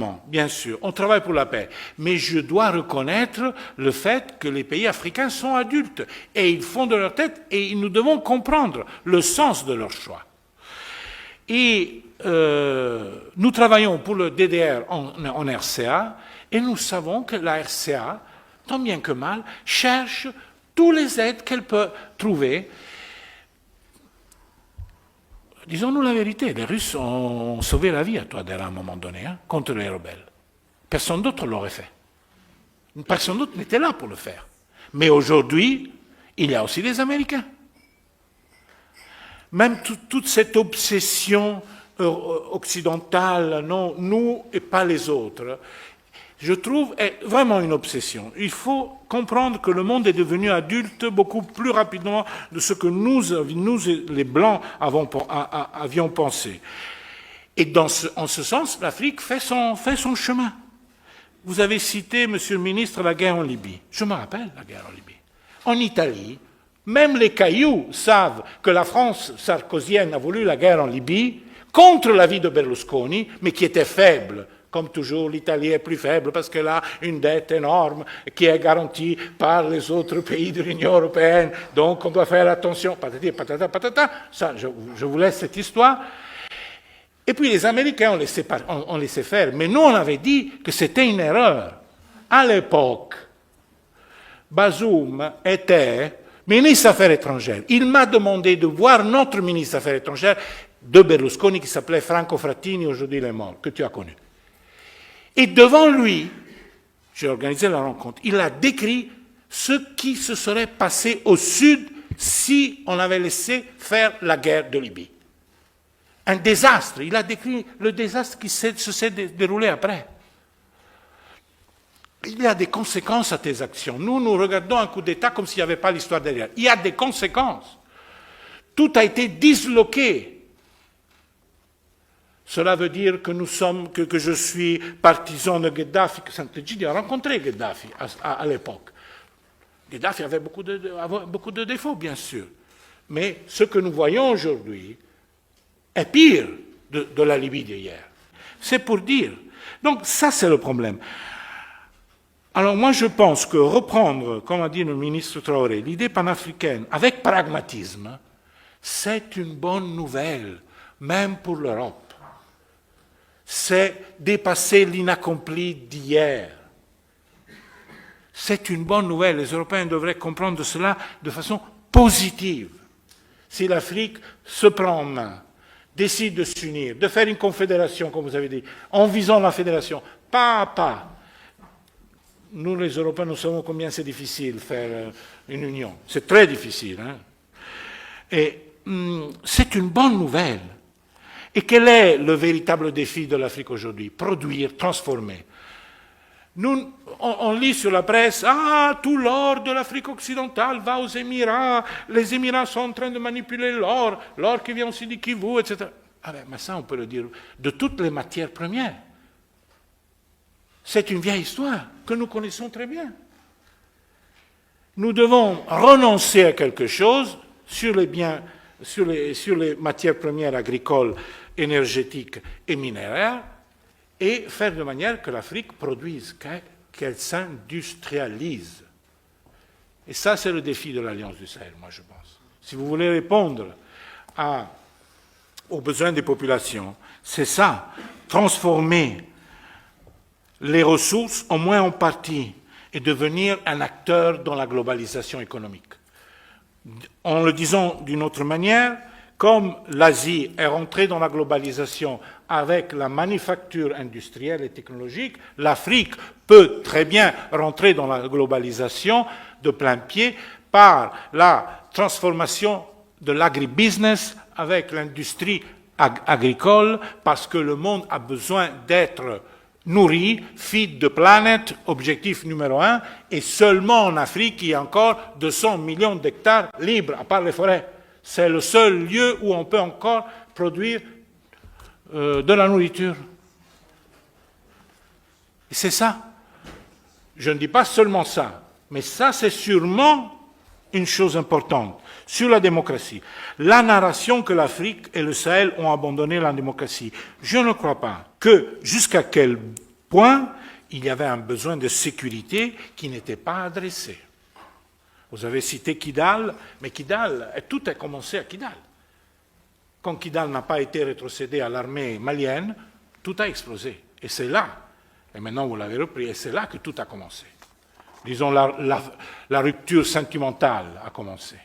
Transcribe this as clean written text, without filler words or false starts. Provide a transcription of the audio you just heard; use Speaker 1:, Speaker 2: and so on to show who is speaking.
Speaker 1: pacifiquement, bien sûr, on travaille pour la paix, mais je dois reconnaître le fait que les pays africains sont adultes et ils font de leur tête et nous devons comprendre le sens de leur choix. Et nous travaillons pour le DDR en RCA et nous savons que la RCA, tant bien que mal, cherche toutes les aides qu'elle peut trouver. Disons-nous la vérité, les Russes ont sauvé la vie à Touadéra à un moment donné, contre les rebelles. Personne d'autre l'aurait fait. Personne d'autre n'était là pour le faire. Mais aujourd'hui, il y a aussi les Américains. Même toute cette obsession occidentale, non, nous et pas les autres, je trouve est vraiment une obsession. Il faut comprendre que le monde est devenu adulte beaucoup plus rapidement de ce que nous les Blancs, avions pensé. Et en ce sens, l'Afrique fait son chemin. Vous avez cité, Monsieur le ministre, la guerre en Libye. Je me rappelle la guerre en Libye. En Italie, même les cailloux savent que la France sarkozienne a voulu la guerre en Libye contre l'avis de Berlusconi, mais qui était faible. Comme toujours, l'Italie est plus faible parce qu'elle a une dette énorme qui est garantie par les autres pays de l'Union européenne. Donc, on doit faire attention. Patati, patata, patata. Ça, je vous laisse cette histoire. Et puis, les Américains ont laissé faire. Mais nous, on avait dit que c'était une erreur. À l'époque, Bazoum était ministre des Affaires étrangères. Il m'a demandé de voir notre ministre des Affaires étrangères de Berlusconi qui s'appelait Franco Frattini, aujourd'hui il est mort, que tu as connu. Et devant lui, j'ai organisé la rencontre, il a décrit ce qui se serait passé au sud si on avait laissé faire la guerre de Libye. Un désastre, il a décrit le désastre qui se s'est déroulé après. Il y a des conséquences à tes actions. Nous regardons un coup d'État comme s'il n'y avait pas l'histoire derrière. Il y a des conséquences. Tout a été disloqué. Cela veut dire que que je suis partisan de Gheddafi, que Sant'Egidio a rencontré Gheddafi à l'époque. Gheddafi avait beaucoup de défauts, bien sûr. Mais ce que nous voyons aujourd'hui est pire de la Libye d'hier. C'est pour dire. Donc ça, c'est le problème. Alors moi, je pense que reprendre, comme a dit le ministre Traoré, l'idée panafricaine avec pragmatisme, c'est une bonne nouvelle, même pour l'Europe. C'est dépasser l'inaccompli d'hier. C'est une bonne nouvelle. Les Européens devraient comprendre cela de façon positive. Si l'Afrique se prend en main, décide de s'unir, de faire une confédération, comme vous avez dit, en visant la fédération, pas à pas. Nous, les Européens, nous savons combien c'est difficile de faire une union. C'est très difficile. Et c'est une bonne nouvelle. Et quel est le véritable défi de l'Afrique aujourd'hui? Produire, transformer. Nous, on lit sur la presse, tout l'or de l'Afrique occidentale va aux Émirats, les Émirats sont en train de manipuler l'or qui vient aussi du Kivu, etc. Mais ça, on peut le dire de toutes les matières premières. C'est une vieille histoire que nous connaissons très bien. Nous devons renoncer à quelque chose sur les biens, sur les matières premières agricoles, énergétiques et minéraires, et faire de manière que l'Afrique produise, qu'elle s'industrialise. Et ça, c'est le défi de l'Alliance du Sahel, moi, je pense. Si vous voulez répondre aux besoins des populations, c'est ça, transformer les ressources, au moins en partie, et devenir un acteur dans la globalisation économique. En le disant d'une autre manière, comme l'Asie est rentrée dans la globalisation avec la manufacture industrielle et technologique, l'Afrique peut très bien rentrer dans la globalisation de plein pied par la transformation de l'agribusiness avec l'industrie agricole, parce que le monde a besoin d'être nourri, feed the planet, objectif numéro 1, et seulement en Afrique, il y a encore 200 millions d'hectares libres, à part les forêts. C'est le seul lieu où on peut encore produire de la nourriture. Et c'est ça. Je ne dis pas seulement ça, mais ça, c'est sûrement une chose importante sur la démocratie. La narration que l'Afrique et le Sahel ont abandonné la démocratie. Je ne crois pas que jusqu'à quel point, il y avait un besoin de sécurité qui n'était pas adressé. Vous avez cité Kidal, mais Kidal, tout a commencé à Kidal. Quand Kidal n'a pas été rétrocédé à l'armée malienne, tout a explosé. Et c'est là, et maintenant vous l'avez repris, et c'est là que tout a commencé. Disons, la rupture sentimentale a commencé.